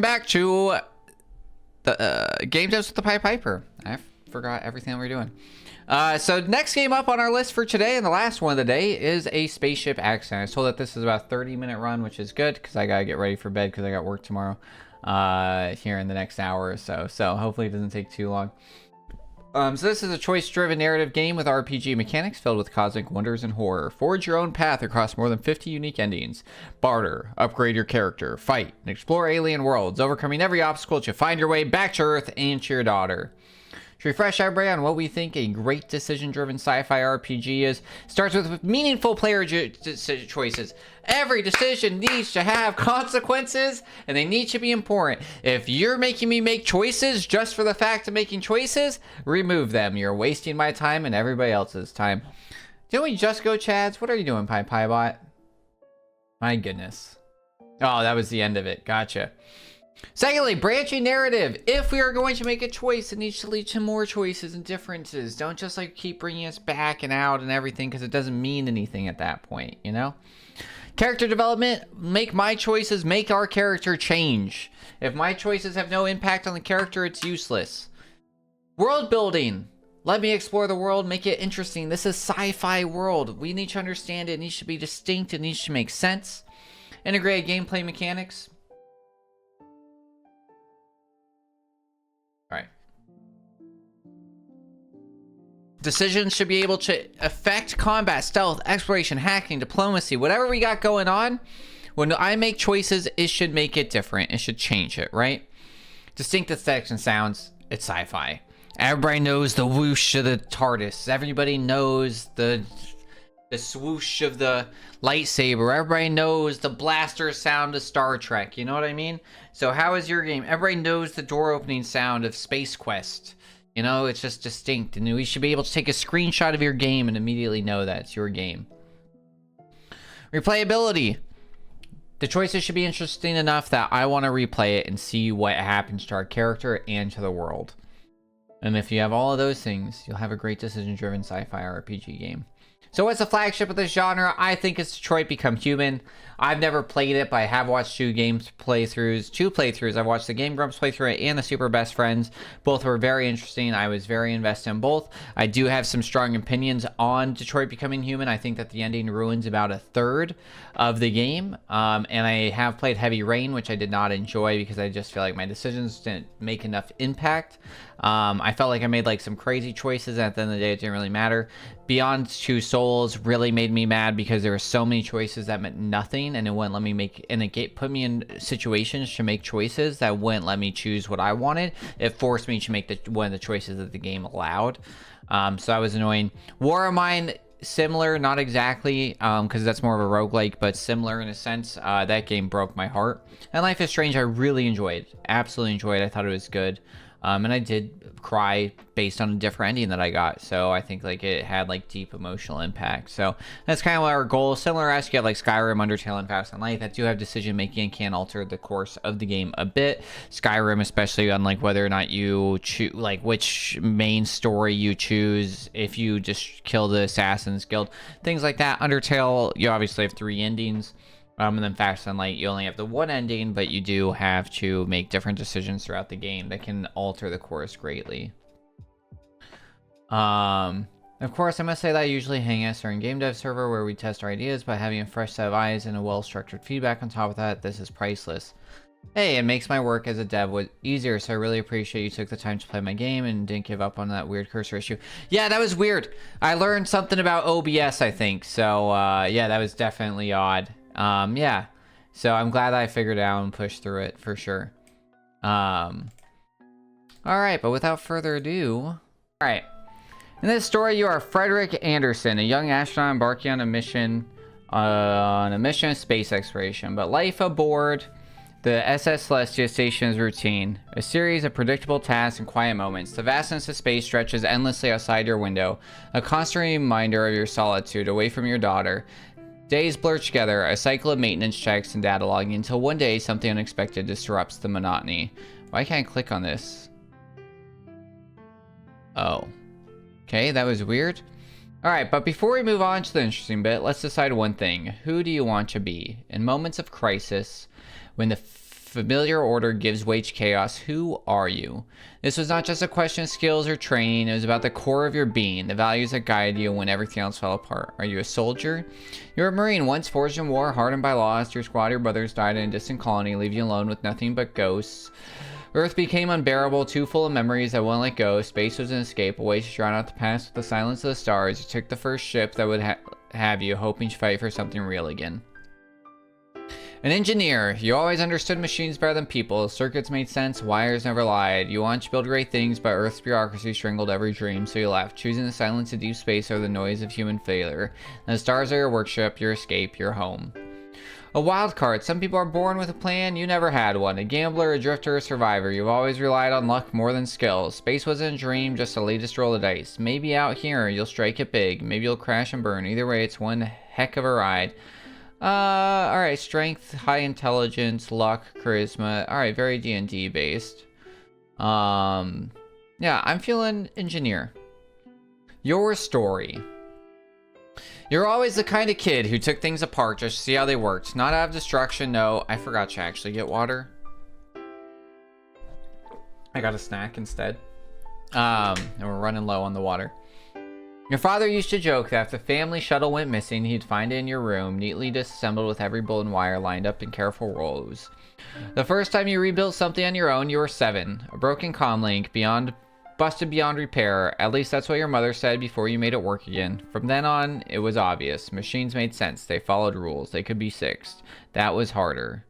Back to the game devs with the ThePiPiper. I forgot everything that we're doing. So next game up on our list for today, and the last one of the day, is a Spaceship accident. I was told that this is about a 30-minute run, which is good because I gotta get ready for bed because I got work tomorrow here in the next hour or so. So hopefully it doesn't take too long. So this is a choice-driven narrative game with RPG mechanics filled with cosmic wonders and horror. Forge your own path across more than 50 unique endings. Barter, upgrade your character, fight, and explore alien worlds, overcoming every obstacle to find your way back to Earth and to your daughter. To refresh everybody on what we think a great decision-driven sci-fi RPG is, starts with meaningful player choices. Every decision needs to have consequences, and they need to be important. If you're making me make choices just for the fact of making choices, remove them. You're wasting my time and everybody else's time. Didn't we just go, Chads? What are you doing, PiPiBot? My goodness. Oh, that was the end of it. Gotcha. Secondly, branching narrative. If we are going to make a choice, it needs to lead to more choices and differences. Don't just like keep bringing us back and out and everything because it doesn't mean anything at that point, you know? Character development. Make my choices make our character change. If my choices have no impact on the character, it's useless. World building. Let me explore the world, make it interesting. This is sci-fi world. We need to understand it. It needs to be distinct. It needs to make sense. Integrate gameplay mechanics. Right. Decisions should be able to affect combat, stealth, exploration, hacking, diplomacy, whatever we got going on. When I make choices, it should make it different. It should change it, right? Distinct effects and sounds. It's sci-fi. Everybody knows the whoosh of the TARDIS. Everybody knows the swoosh of the lightsaber. Everybody knows the blaster sound of Star Trek. You know what I mean? So how is your game? Everybody knows the door opening sound of Space Quest. You know, it's just distinct. And we should be able to take a screenshot of your game and immediately know that it's your game. Replayability. The choices should be interesting enough that I want to replay it and see what happens to our character and to the world. And if you have all of those things, you'll have a great decision-driven sci-fi RPG game. So what's the flagship of this genre? I think it's Detroit Become Human. I've never played it, but I have watched two playthroughs. I've watched the Game Grumps playthrough and the Super Best Friends. Both were very interesting. I was very invested in both. I do have some strong opinions on Detroit Becoming Human. I think that the ending ruins about a third of the game. And I have played Heavy Rain, which I did not enjoy because I just feel like my decisions didn't make enough impact. I felt like I made like some crazy choices, and at the end of the day, it didn't really matter. Beyond Two Souls really made me mad because there were so many choices that meant nothing, and it wouldn't let me make, and it put me in situations to make choices that wouldn't let me choose what I wanted. It forced me to make one of the choices that the game allowed. So that was annoying. War of Mine, similar, not exactly, because that's more of a roguelike, but similar in a sense. That game broke my heart. And Life is Strange, I really enjoyed. Absolutely enjoyed. I thought it was good. And I did cry based on a different ending that I got. So I think like it had like deep emotional impact. So that's kind of our goal. Similar as you have like Skyrim, Undertale, and Fast and Light that do have decision making and can alter the course of the game a bit. Skyrim, especially on like whether or not you choose, like which main story you choose, if you just kill the Assassin's Guild, things like that. Undertale, you obviously have 3 endings. And then Fast and Light, you only have the one ending, but you do have to make different decisions throughout the game that can alter the course greatly. Of course, I must say that I usually hang out during game dev server where we test our ideas, but having a fresh set of eyes and a well-structured feedback on top of that, this is priceless. Hey, it makes my work as a dev easier, so I really appreciate you took the time to play my game and didn't give up on that weird cursor issue. Yeah, that was weird. I learned something about OBS, I think. So, yeah, that was definitely odd. Yeah, so I'm glad I figured it out and pushed through it for sure. All right, but without further ado, all right. In this story, you are Frederick Anderson, a young astronaut embarking on a mission of space exploration. But life aboard the SS Celestia station is routine, a series of predictable tasks and quiet moments. The vastness of space stretches endlessly outside your window, a constant reminder of your solitude away from your daughter. Days blur together, a cycle of maintenance checks and data logging until one day something unexpected disrupts the monotony. Why can't I click on this? Oh. Okay, that was weird. Alright, but before we move on to the interesting bit, let's decide one thing. Who do you want to be? In moments of crisis, when the familiar order gives way to chaos. Who are you? This was not just a question of skills or training. It was about the core of your being, the values that guide you when everything else fell apart. Are you a soldier? You're a Marine, once forged in war, hardened by loss. Your squad, your brothers died in a distant colony, leave you alone with nothing but ghosts. Earth became unbearable, too full of memories that won't let go. Space was an escape, a way to drown out the past with the silence of the stars. You took the first ship that would have you, hoping to fight for something real again. An engineer. You always understood machines better than people. Circuits made sense, wires never lied. You wanted to build great things, but Earth's bureaucracy strangled every dream, so you left, choosing the silence of deep space over the noise of human failure. And the stars are your workshop, your escape, your home. A wild card. Some people are born with a plan, you never had one. A gambler, a drifter, a survivor. You've always relied on luck more than skill. Space wasn't a dream, just the latest roll of dice. Maybe out here you'll strike it big. Maybe you'll crash and burn. Either way, it's one heck of a ride. Alright, strength, high intelligence, luck, charisma. Alright, very D&D based. Yeah, I'm feeling engineer. Your story. You're always the kind of kid who took things apart just to see how they worked. Not out of destruction, no. I forgot to actually get water. I got a snack instead. And we're running low on the water. Your father used to joke that if the family shuttle went missing, he'd find it in your room, neatly disassembled with every bolt and wire lined up in careful rows. The first time you rebuilt something on your own, you were 7. A broken comlink, busted beyond repair. At least that's what your mother said before you made it work again. From then on, it was obvious. Machines made sense. They followed rules. They could be fixed. That was harder.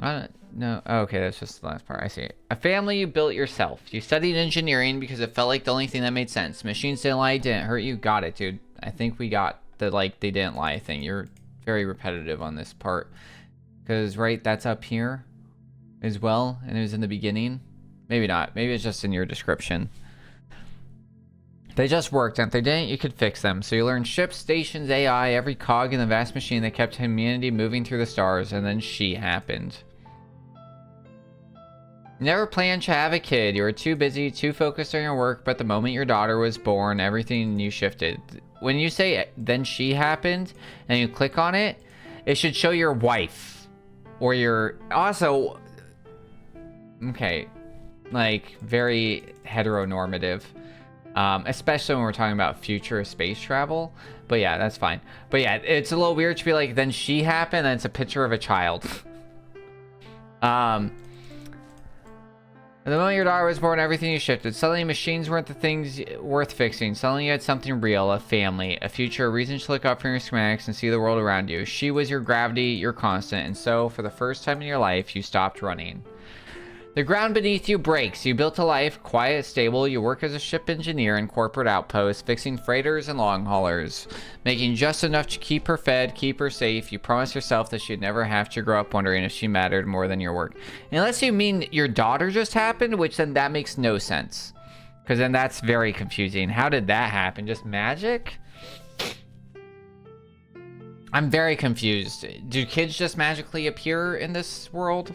No, okay, that's just the last part. I see. A family you built yourself. You studied engineering because it felt like the only thing that made sense. Machines didn't lie, didn't hurt you. Got it, dude. I think we got the, like, they didn't lie thing. You're very repetitive on this part. Because, right, that's up here as well, and it was in the beginning. Maybe not. Maybe it's just in your description. They just worked, and if they didn't, you could fix them. So you learned ships, stations, AI, every cog in the vast machine that kept humanity moving through the stars, and then she happened. You never planned to have a kid. You were too busy, too focused on your work, but the moment your daughter was born, everything in you shifted. When you say, then she happened, and you click on it, it should show your wife. Or your... Also... Okay. Like, very heteronormative. Especially when we're talking about future space travel. But yeah, that's fine. But yeah, it's a little weird to be like, then she happened, and it's a picture of a child. The moment your daughter was born, everything you shifted. Suddenly, machines weren't the things worth fixing. Suddenly, you had something real, a family, a future, a reason to look up from your schematics and see the world around you. She was your gravity, your constant, and so, for the first time in your life, you stopped running. The ground beneath you breaks. You built a life, quiet, stable. You work as a ship engineer in corporate outposts, fixing freighters and long haulers, making just enough to keep her fed, keep her safe. You promised yourself that she'd never have to grow up wondering if she mattered more than your work. Unless you mean your daughter just happened, which then that makes no sense. Because then that's very confusing. How did that happen? Just magic? I'm very confused. Do kids just magically appear in this world?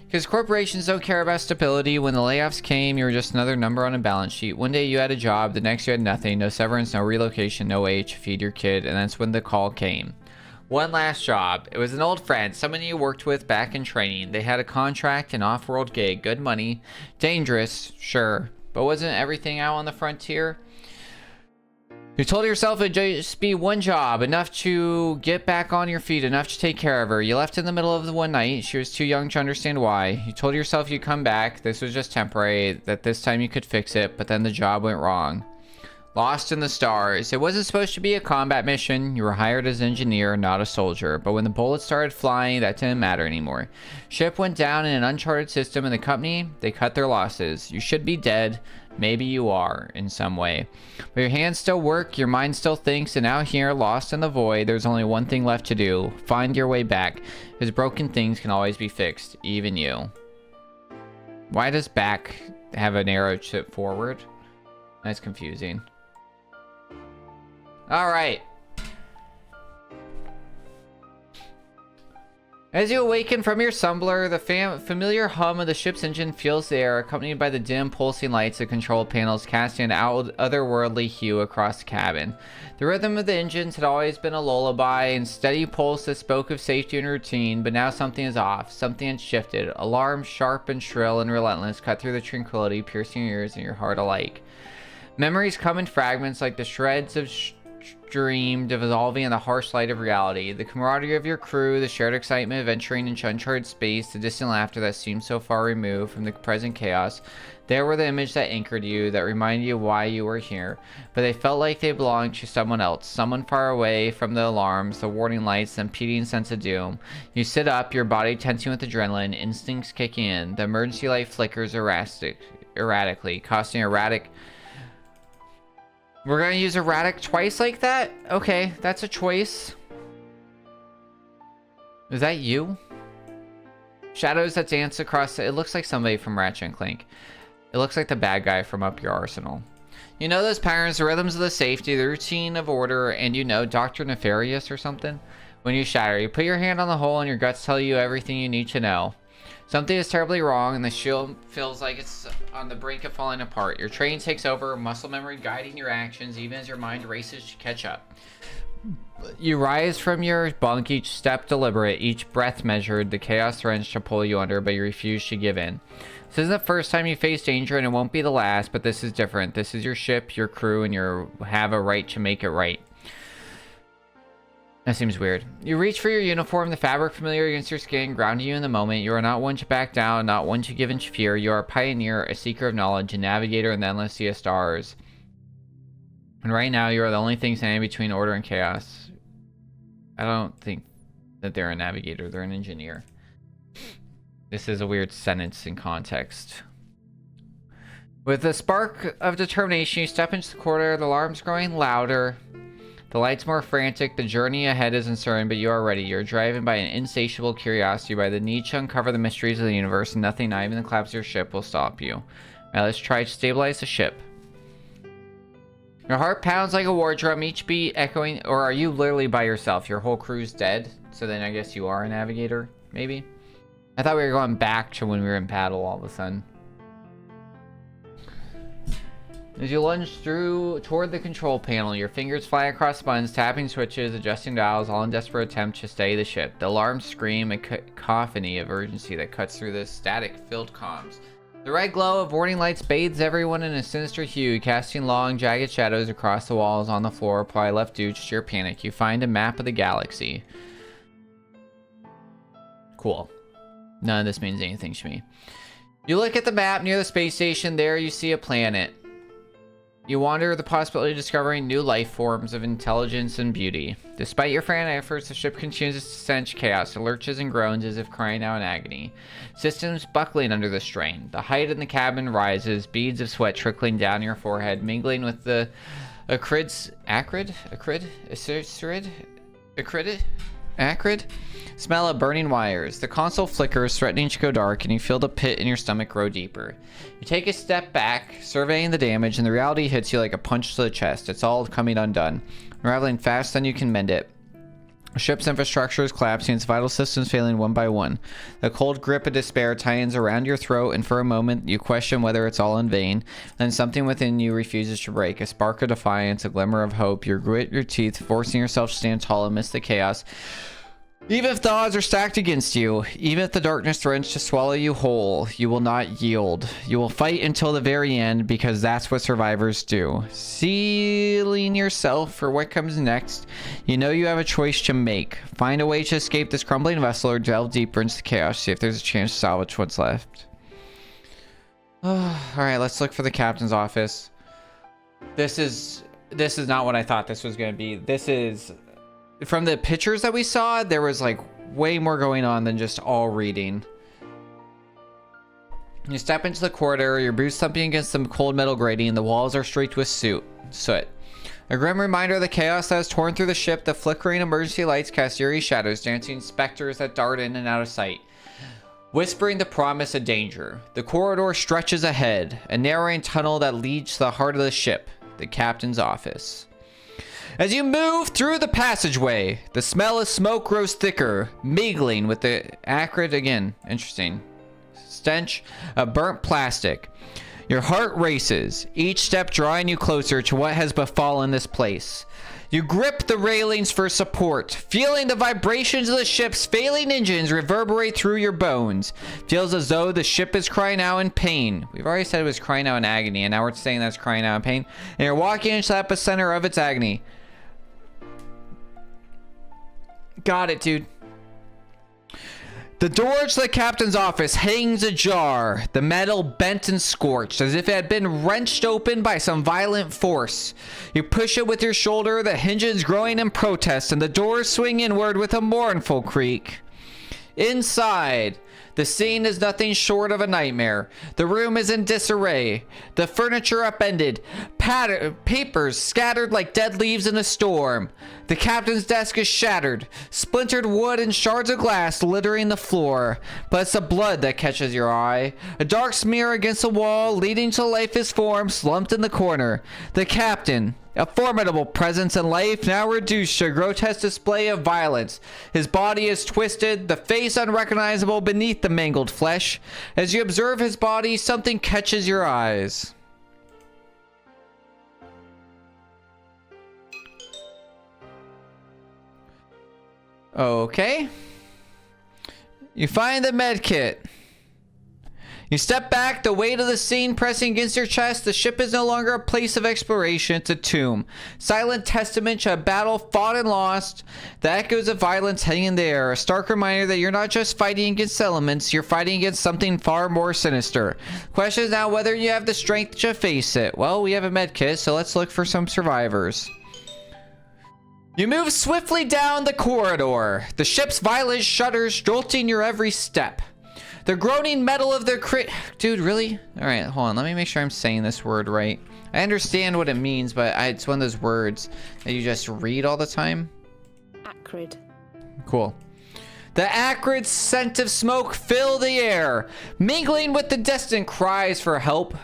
Because corporations don't care about stability. When the layoffs came, you were just another number on a balance sheet. One day you had a job, the next you had nothing, no severance, no relocation, no way to feed your kid, and that's when the call came. One last job. It was an old friend, someone you worked with back in training. They had a contract, an off-world gig, good money, dangerous, sure, but wasn't everything out on the frontier? You told yourself it'd just be one job, enough to get back on your feet, enough to take care of her. You left in the middle of the one night. She was too young to understand why. You told yourself you'd come back. This was just temporary, that this time you could fix it, but then the job went wrong. Lost in the stars. It wasn't supposed to be a combat mission. You were hired as an engineer, not a soldier. But when the bullets started flying, that didn't matter anymore. Ship went down in an uncharted system, and the company, they cut their losses. You should be dead. Maybe you are, in some way. But your hands still work, your mind still thinks, and out here, lost in the void, there's only one thing left to do. Find your way back. Because broken things can always be fixed, even you. Why does back have an arrow to forward? That's confusing. Alright. As you awaken from your slumber, the familiar hum of the ship's engine fills the air, accompanied by the dim, pulsing lights of control panels casting an otherworldly hue across the cabin. The rhythm of the engines had always been a lullaby and steady pulse that spoke of safety and routine, but now something is off. Something had shifted. Alarms, sharp and shrill and relentless, cut through the tranquility, piercing your ears and your heart alike. Memories come in fragments like the shreds of dream dissolving in the harsh light of reality. The camaraderie of your crew, the shared excitement of venturing into uncharted space, the distant laughter that seemed so far removed from the present chaos. There were the image that anchored you, that reminded you why you were here, but they felt like they belonged to someone else, someone far away from the alarms, the warning lights, the impeding sense of doom. You sit up, your body tensing with adrenaline, instincts kicking in. The emergency light flickers erratically, causing erratic... We're gonna use erratic twice like that? Okay, that's a choice. Is that you? Shadows that dance across it looks like somebody from Ratchet and Clank. It looks like the bad guy from Up Your Arsenal. You know those patterns, the rhythms of the safety, the routine of order, and you know Dr. Nefarious or something? When you shatter, you put your hand on the hole and your guts tell you everything you need to know. Something is terribly wrong and the shield feels like it's on the brink of falling apart. Your training takes over, muscle memory guiding your actions even as your mind races to catch up. You rise from your bunk, each step deliberate, each breath measured, the chaos threatens to pull you under, but you refuse to give in. This isn't the first time you face danger and it won't be the last, but this is different. This is your ship, your crew, and you have a right to make it right. That seems weird. You reach for your uniform, the fabric familiar against your skin, grounding you in the moment. You are not one to back down, not one to give in to fear. You are a pioneer, a seeker of knowledge, a navigator in the endless sea of stars. And right now, you are the only thing standing between order and chaos. I don't think that they're a navigator, they're an engineer. This is a weird sentence in context. With a spark of determination, you step into the corridor, the alarms growing louder. The lights more frantic, the journey ahead is uncertain, but you are ready. You're driven by an insatiable curiosity, by the need to uncover the mysteries of the universe, and nothing, not even the collapse of your ship, will stop you. Now let's try to stabilize the ship. Your heart pounds like a war drum, each beat echoing, or are you literally by yourself? Your whole crew's dead, so then I guess you are a navigator, maybe? I thought we were going back to when we were in battle all of a sudden. As you lunge through toward the control panel, your fingers fly across buttons, tapping switches, adjusting dials, all in desperate attempt to steady the ship. The alarms scream a cacophony of urgency that cuts through the static-filled comms. The red glow of warning lights bathes everyone in a sinister hue, casting long, jagged shadows across the walls on the floor, probably left due to sheer panic. You find a map of the galaxy. Cool. None of this means anything to me. You look at the map near the space station. There you see a planet. You wander the possibility of discovering new life forms of intelligence and beauty. Despite your frantic efforts, the ship continues its descent to chaos. It lurches and groans as if crying out in agony. Systems buckling under the strain. The height in the cabin rises, beads of sweat trickling down your forehead, mingling with the acrid smell of burning wires. The console flickers, threatening to go dark, and you feel the pit in your stomach grow deeper. You take a step back, surveying the damage, and the reality hits you like a punch to the chest. It's all coming undone, unraveling faster than you can mend it. The ship's infrastructure is collapsing, its vital systems failing one by one. The cold grip of despair tightens around your throat, and for a moment, you question whether it's all in vain. Then something within you refuses to break. A spark of defiance, a glimmer of hope. You grit your teeth, forcing yourself to stand tall amidst the chaos. Even if the odds are stacked against you, even if the darkness threatens to swallow you whole, you will not yield. You will fight until the very end, because that's what survivors do. Sealing yourself for what comes next, you know you have a choice to make. Find a way to escape this crumbling vessel or delve deeper into the chaos, see if there's a chance to salvage what's left. Alright, let's look for the captain's office. This is not what I thought this was going to be. This is... From the pictures that we saw, there was like way more going on than just all reading. You step into the corridor, your boots thumping against some cold metal grating, and the walls are streaked with soot. A grim reminder of the chaos that has torn through the ship. The flickering emergency lights cast eerie shadows, dancing specters that dart in and out of sight, whispering the promise of danger. The corridor stretches ahead, a narrowing tunnel that leads to the heart of the ship, the captain's office. As you move through the passageway, the smell of smoke grows thicker, mingling with the acrid, again, interesting, stench of burnt plastic. Your heart races, each step drawing you closer to what has befallen this place. You grip the railings for support, feeling the vibrations of the ship's failing engines reverberate through your bones. Feels as though the ship is crying out in pain. We've already said it was crying out in agony, and now we're saying that's crying out in pain. And you're walking into the epicenter of its agony. Got it, dude. The door to the captain's office hangs ajar, the metal bent and scorched, as if it had been wrenched open by some violent force. You push it with your shoulder, the hinges growing in protest, and the doors swing inward with a mournful creak. Inside, the scene is nothing short of a nightmare. The room is in disarray, the furniture upended, papers scattered like dead leaves in a storm. The captain's desk is shattered, splintered wood and shards of glass littering the floor. But it's the blood that catches your eye. A dark smear against the wall, leading to lifeless form slumped in the corner. The captain, a formidable presence in life, now reduced to a grotesque display of violence. His body is twisted, the face unrecognizable beneath the mangled flesh. As you observe his body, something catches your eyes. Okay. You find the med kit. You step back, the weight of the scene pressing against your chest. The ship is no longer a place of exploration, it's a tomb. Silent testament to a battle fought and lost. The echoes of violence hang in the air. A stark reminder that you're not just fighting against elements, you're fighting against something far more sinister. Question is now whether you have the strength to face it. Well, we have a med kit, so let's look for some survivors. You move swiftly down the corridor. The ship's violent shudders jolting your every step. The groaning metal of their Dude, really? Alright, hold on. Let me make sure I'm saying this word right. I understand what it means, but it's one of those words that you just read all the time. Acrid. Cool. The acrid scent of smoke fill the air, mingling with the distant cries for help.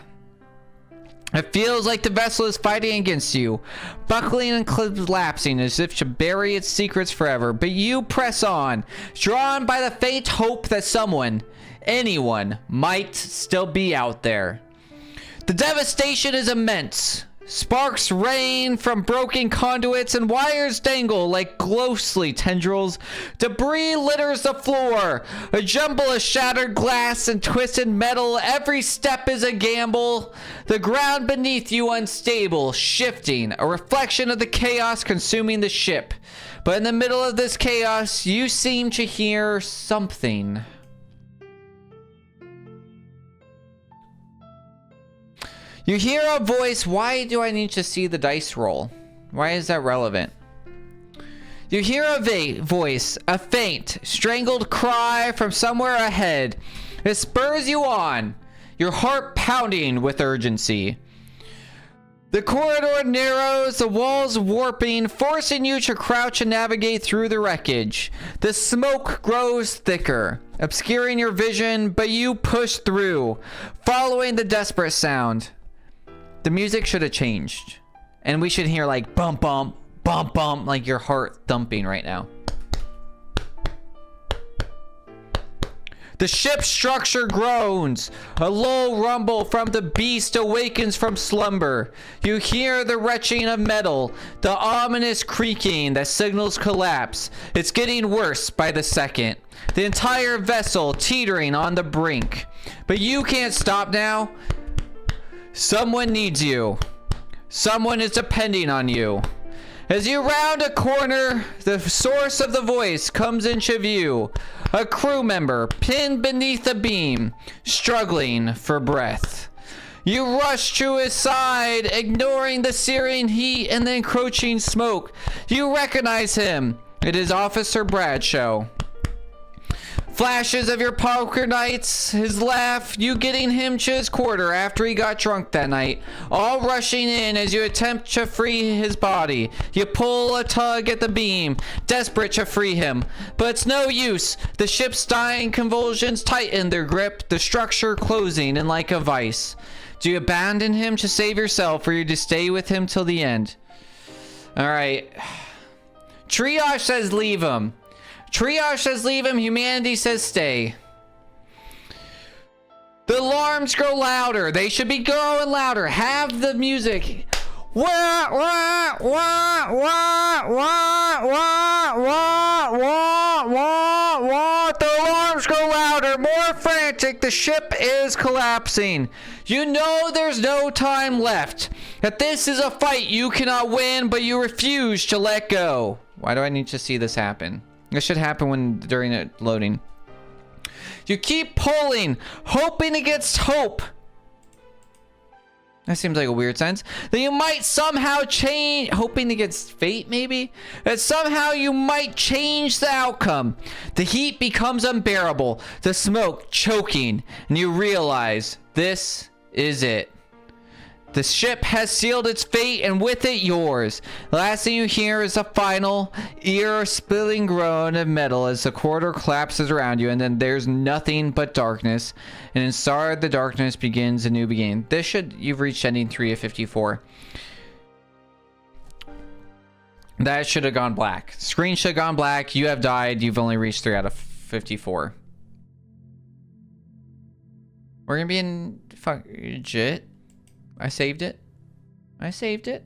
It feels like the vessel is fighting against you, buckling and collapsing as if to bury its secrets forever. But you press on, drawn by the faint hope that someone, anyone, might still be out there. The devastation is immense. Sparks rain from broken conduits and wires dangle like ghostly tendrils. Debris litters the floor. A jumble of shattered glass and twisted metal. Every step is a gamble. The ground beneath you unstable, shifting, a reflection of the chaos consuming the ship. But in the middle of this chaos, you seem to hear something. You hear a voice. Why do I need to see the dice roll? Why is that relevant? You hear a voice, a faint, strangled cry from somewhere ahead. It spurs you on, your heart pounding with urgency. The corridor narrows, the walls warping, forcing you to crouch and navigate through the wreckage. The smoke grows thicker, obscuring your vision, but you push through, following the desperate sound. The music should have changed. And we should hear like bump, bump, bump, bump, like your heart thumping right now. The ship's structure groans. A low rumble from the beast awakens from slumber. You hear the retching of metal, the ominous creaking that signals collapse. It's getting worse by the second. The entire vessel teetering on the brink. But you can't stop now. Someone needs you. Someone is depending on you. As you round a corner, the source of the voice comes into view. A crew member pinned beneath a beam, struggling for breath. You rush to his side, ignoring the searing heat and the encroaching smoke. You recognize him. It is Officer Bradshaw. Flashes of your poker nights, his laugh, you getting him to his quarter after he got drunk that night, all rushing in as you attempt to free his body. You pull a tug at the beam, desperate to free him, but it's no use. The ship's dying convulsions tighten their grip, the structure closing in like a vice. Do you abandon him to save yourself, or do you stay with him till the end? All right. Triage says leave him. Triage says leave him. Humanity says stay. The alarms grow louder. They should be growing louder. Have the music. Wah, wah, wah, wah, wah, wah, wah, wah, wah, wah. The alarms grow louder, more frantic. The ship is collapsing. You know there's no time left. That this is a fight you cannot win, but you refuse to let go. Why do I need to see this happen? This should happen during it loading. You keep pulling, hoping against hope. That seems like a weird sentence. That you might somehow change, hoping against fate, maybe? That somehow you might change the outcome. The heat becomes unbearable, the smoke choking, and you realize this is it. The ship has sealed its fate, and with it yours. The last thing you hear is a final, ear-splitting groan of metal as the corridor collapses around you, and then there's nothing but darkness. And inside the darkness begins a new beginning. You've reached ending 3 of 54. That should have gone black. Screen should have gone black. You have died. You've only reached 3 out of 54. We're gonna be in legit. I saved it. I saved it.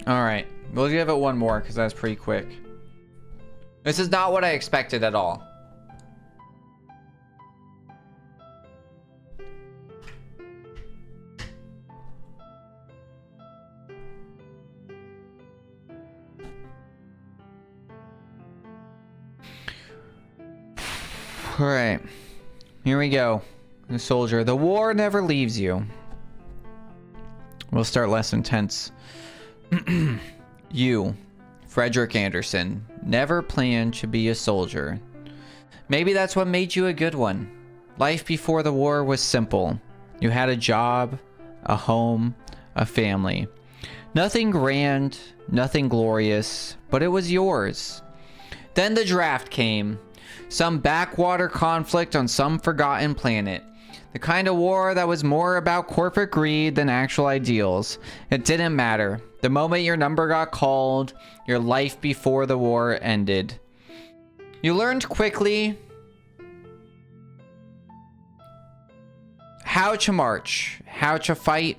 Alright. We'll give it one more because that's pretty quick. This is not what I expected at all. Alright. Here we go. The soldier. The war never leaves you. We'll start less intense. You, Frederick Anderson, never planned to be a soldier. Maybe that's what made you a good one. Life before the war was simple. You had a job, a home, a family. Nothing grand, nothing glorious, but it was yours. Then the draft came. Some backwater conflict on some forgotten planet. The kind of war that was more about corporate greed than actual ideals. It didn't matter. The moment your number got called, your life before the war ended. You learned quickly how to march, how to fight,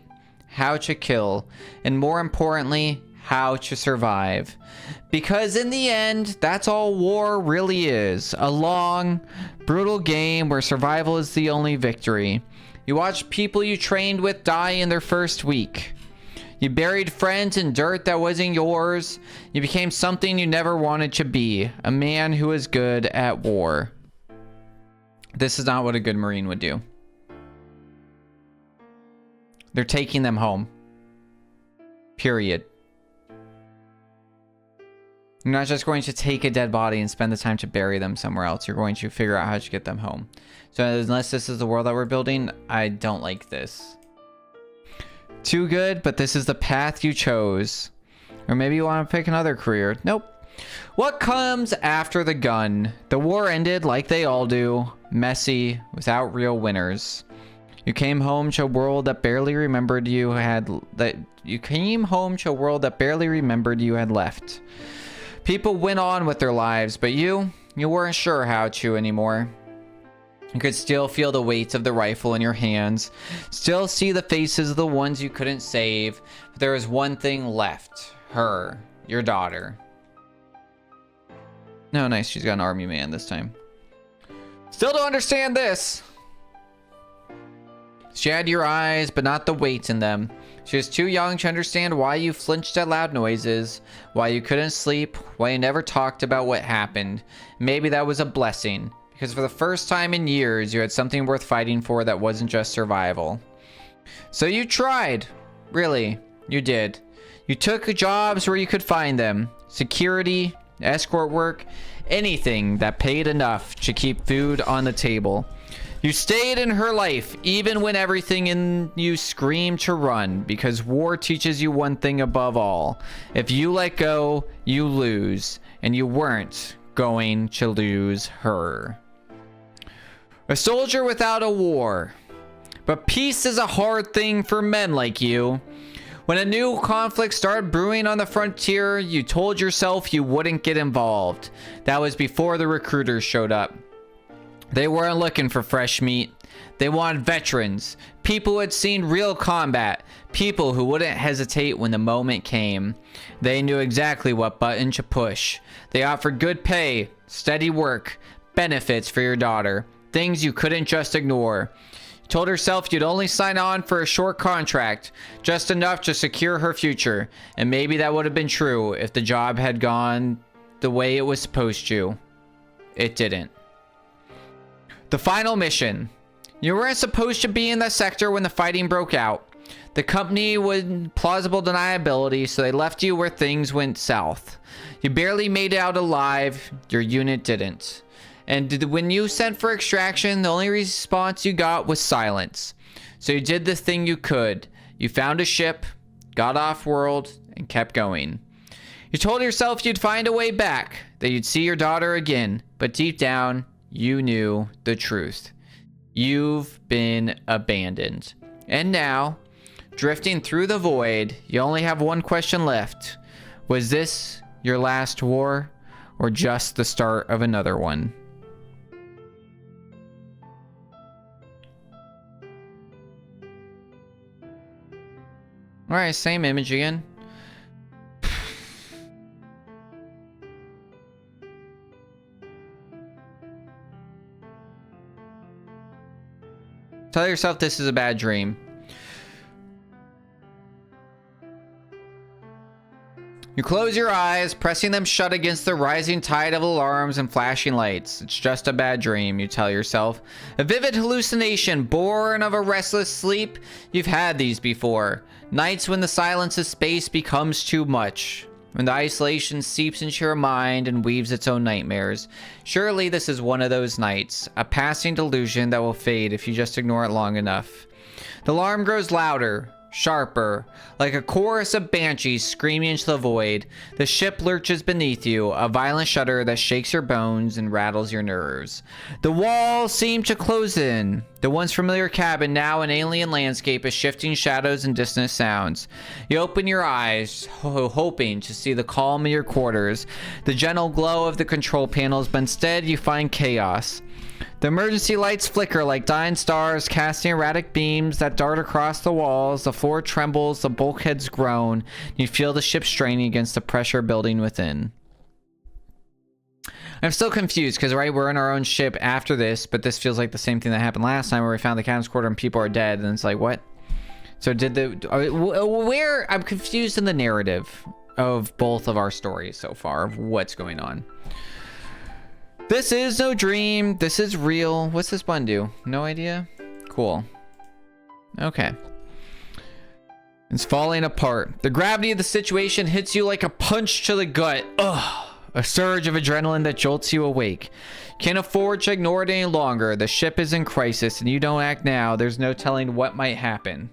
how to kill, and more importantly, how to survive. Because in the end, that's all war really is. A long, brutal game where survival is the only victory. You watched people you trained with die in their first week. You buried friends in dirt that wasn't yours. You became something you never wanted to be. A man who is good at war. This is not what a good Marine would do. They're taking them home. Period. You're not just going to take a dead body and spend the time to bury them somewhere else. You're going to figure out how to get them home. So unless this is the world that we're building, I don't like this. Too good, but this is the path you chose. Or maybe you want to pick another career. Nope. What comes after the gun? The war ended like they all do. Messy, without real winners. You came home to a world that barely remembered you had left. People went on with their lives, but you weren't sure how to anymore. You could still feel the weight of the rifle in your hands, still see the faces of the ones you couldn't save, but there was one thing left. Her, your daughter. No, nice, she's got an army man this time. Still don't understand this. She had your eyes, but not the weight in them. She was too young to understand why you flinched at loud noises, why you couldn't sleep, why you never talked about what happened. Maybe that was a blessing, because for the first time in years, you had something worth fighting for that wasn't just survival. So you tried. Really, you did. You took jobs where you could find them. Security, escort work, anything that paid enough to keep food on the table. You stayed in her life, even when everything in you screamed to run, because war teaches you one thing above all. If you let go, you lose, and you weren't going to lose her. A soldier without a war. But peace is a hard thing for men like you. When a new conflict started brewing on the frontier, you told yourself you wouldn't get involved. That was before the recruiters showed up. They weren't looking for fresh meat. They wanted veterans, people who had seen real combat, people who wouldn't hesitate when the moment came. They knew exactly what button to push. They offered good pay, steady work, benefits for your daughter, things you couldn't just ignore. You told yourself you'd only sign on for a short contract, just enough to secure her future, and maybe that would have been true if the job had gone the way it was supposed to. It didn't. The final mission. You weren't supposed to be in the sector when the fighting broke out. The company was plausible deniability, so they left you where things went south. You barely made it out alive. Your unit didn't. And when you sent for extraction, the only response you got was silence. So you did the thing you could. You found a ship, got off world, and kept going. You told yourself you'd find a way back, that you'd see your daughter again, but deep down, you knew the truth. You've been abandoned. And now, drifting through the void, you only have one question left. Was this your last war, or just the start of another one? Alright, same image again. Tell yourself this is a bad dream. You close your eyes, pressing them shut against the rising tide of alarms and flashing lights. It's just a bad dream, you tell yourself. A vivid hallucination, born of a restless sleep. You've had these before. Nights when the silence of space becomes too much. When the isolation seeps into your mind and weaves its own nightmares. Surely this is one of those nights. A passing delusion that will fade if you just ignore it long enough. The alarm grows louder, sharper, like a chorus of banshees screaming into the void. The ship lurches beneath you, a violent shudder that shakes your bones and rattles your nerves. The walls seem to close in. The once familiar cabin, now an alien landscape of shifting shadows and distant sounds. You open your eyes, hoping to see the calm of your quarters, the gentle glow of the control panels, but instead you find chaos. The emergency lights flicker like dying stars, casting erratic beams that dart across the walls. The floor trembles, the bulkheads groan. You feel the ship straining against the pressure building within. I'm still confused because, right, we're in our own ship after this, but this feels like the same thing that happened last time where we found the captain's quarter and people are dead, and it's like, what? So did where? I'm confused in the narrative of both of our stories so far of what's going on. This is no dream. This is real. What's this button do? No idea? Cool. Okay. It's falling apart. The gravity of the situation hits you like a punch to the gut. Ugh. A surge of adrenaline that jolts you awake. Can't afford to ignore it any longer. The ship is in crisis, and you don't act now. There's no telling what might happen.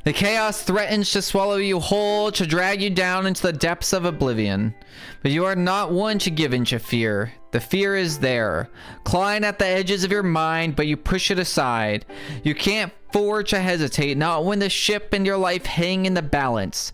The chaos threatens to swallow you whole, to drag you down into the depths of oblivion. But you are not one to give in to fear. The fear is there, clawing at the edges of your mind, but you push it aside. You can't afford to hesitate, not when the ship and your life hang in the balance.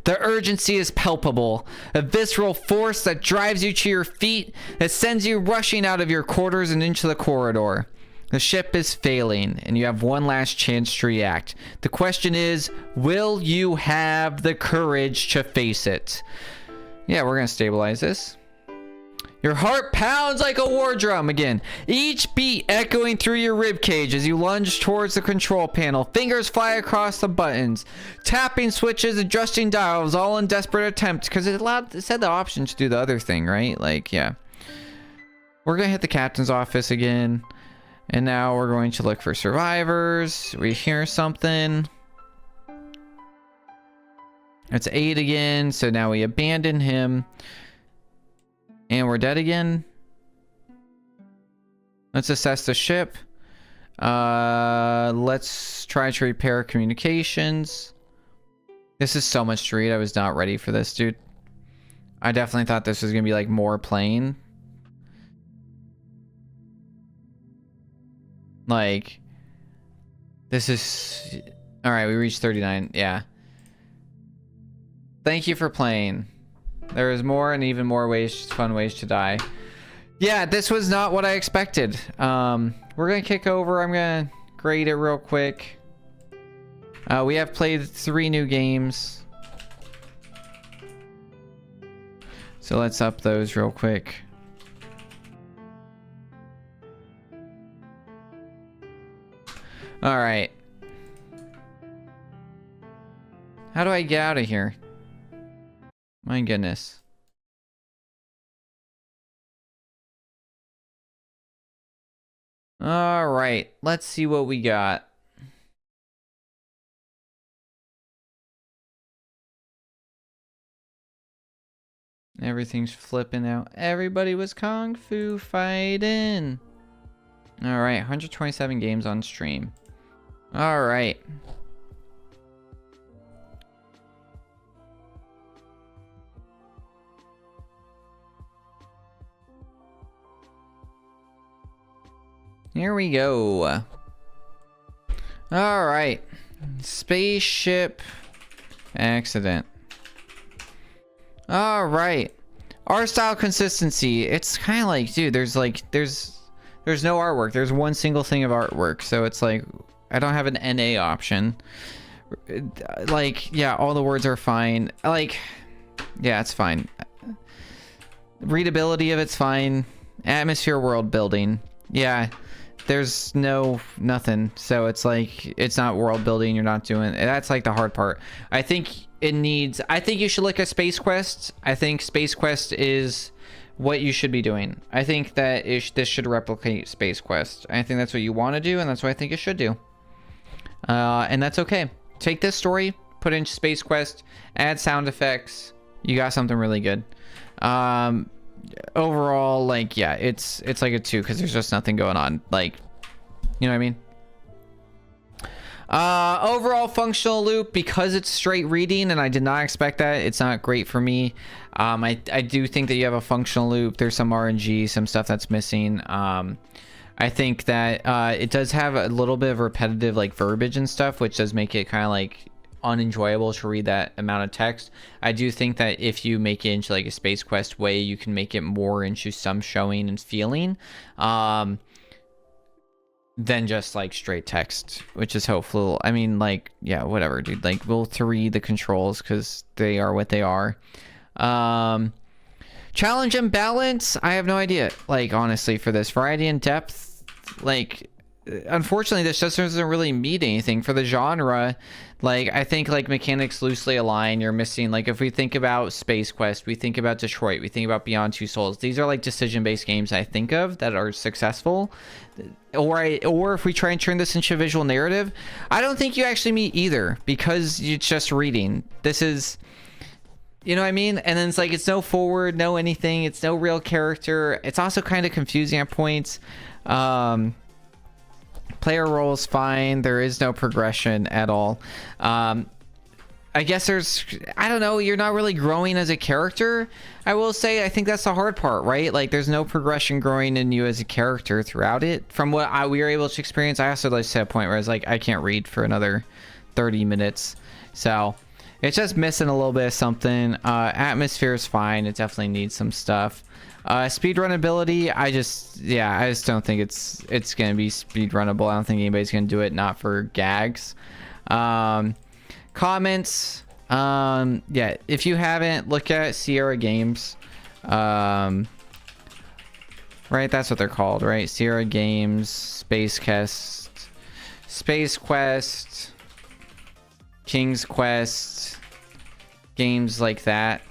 The urgency is palpable, a visceral force that drives you to your feet, that sends you rushing out of your quarters and into the corridor. The ship is failing, and you have one last chance to react. The question is, will you have the courage to face it? Yeah, we're gonna stabilize this. Your heart pounds like a war drum again, each beat echoing through your ribcage as you lunge towards the control panel. Fingers fly across the buttons, tapping switches, adjusting dials, all in desperate attempts, because it said the option to do the other thing, right? Like, yeah. We're gonna hit the captain's office again. And now we're going to look for survivors. We hear something. It's 8 again. So now we abandon him. And we're dead again. Let's assess the ship. Let's try to repair communications. This is so much to read. I was not ready for this, dude. I definitely thought this was going to be like more plain. Like, this is... All right, we reached 39. Yeah. Thank you for playing. There is more and even more ways, fun ways to die. Yeah, this was not what I expected. We're gonna kick over. I'm gonna grade it real quick. We have played 3 new games. So let's up those real quick. All right. How do I get out of here? My goodness. All right. Let's see what we got. Everything's flipping out. Everybody was kung fu fighting. All right. 127 games on stream. All right. Here we go. All right. Spaceship accident. All right. Art style consistency. It's kind of like, dude, there's no artwork. There's one single thing of artwork. So it's like, I don't have an NA option. Like, yeah, all the words are fine. Like, yeah, it's fine. Readability of it's fine. Atmosphere, world building. Yeah. There's nothing. So it's like, it's not world building. You're not doing, that's like the hard part. I think you should look at Space Quest. I think Space Quest is what you should be doing. I think that this should replicate Space Quest. I think that's what you want to do, and that's what I think it should do. And that's okay. Take this story, put in Space Quest, add sound effects. You got something really good. Overall, like, yeah, it's like a 2 because there's just nothing going on. Like, you know what I mean? Overall functional loop, because it's straight reading and I did not expect that, it's not great for me. I do think that you have a functional loop. There's some RNG, some stuff that's missing. I think that it does have a little bit of repetitive like verbiage and stuff, which does make it kind of like unenjoyable to read that amount of text. I do think that if you make it into like a Space Quest way, you can make it more into some showing and feeling than just like straight text, which is hopeful. I mean, like, yeah, whatever, dude. Like, we'll to read the controls because they are what they are. Challenge and balance, I have no idea. Like, honestly, for this variety and depth, like, unfortunately, this just doesn't really meet anything for the genre. Like, I think like mechanics loosely align. You're missing, like, if we think about Space Quest, we think about Detroit, we think about Beyond Two Souls. These are like decision-based games I think of that are successful. Or if we try and turn this into a visual narrative, I don't think you actually meet either, because it's just reading. This is, you know what I mean? And then it's like, it's no forward, no anything. It's no real character. It's also kind of confusing at points. Player role is fine. There is no progression at all. I guess there's, I don't know, you're not really growing as a character. I will say, I think that's the hard part, right? Like, there's no progression growing in you as a character throughout it. From what we were able to experience, I also like to a point where I was like, I can't read for another 30 minutes. So it's just missing a little bit of something. Atmosphere is fine. It definitely needs some stuff. Speedrun ability, I just don't think it's gonna be speedrunnable. I don't think anybody's gonna do it, not for gags. Comments, yeah, if you haven't, look at Sierra Games. Right, that's what they're called, right? Sierra Games, Space Quest, King's Quest, games like that.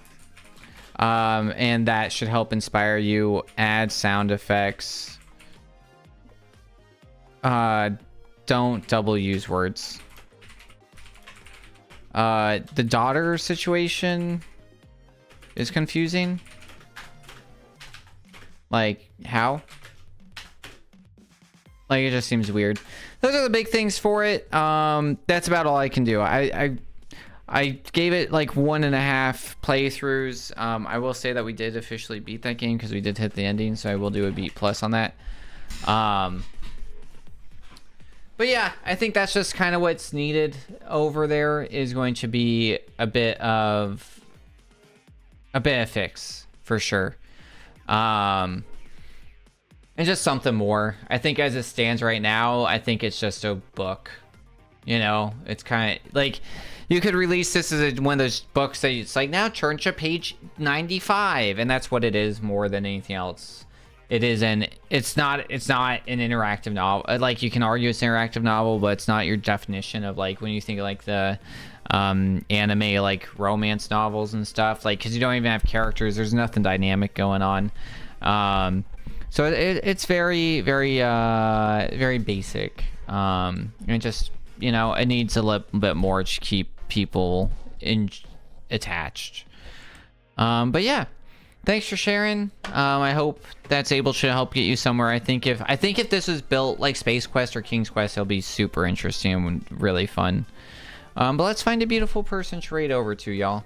And that should help inspire you. Add sound effects. Don't double use words. The daughter situation is confusing. Like, how? Like, it just seems weird. Those are the big things for it. That's about all I can do. I gave it like 1.5 playthroughs. I will say that we did officially beat that game because we did hit the ending, so I will do a beat plus on that. But yeah, I think that's just kind of what's needed over there, is going to be a bit of fix for sure. And just something more. I think as it stands right now, I think it's just a book. You know, it's kind of like you could release this as one of those books that it's like, now turn to page 95, and that's what it is more than anything else. It's not an interactive novel. Like, you can argue it's an interactive novel, but it's not your definition of, like, when you think of, like, the anime, like, romance novels and stuff, like, because you don't even have characters. There's nothing dynamic going on. So it's very, very, very basic. And just, you know, it needs a little bit more to keep people attached. But yeah, thanks for sharing. I hope that's able to help get you somewhere. I think if this was built like Space Quest or King's Quest, it'll be super interesting and really fun. But let's find a beautiful person to raid over to, y'all.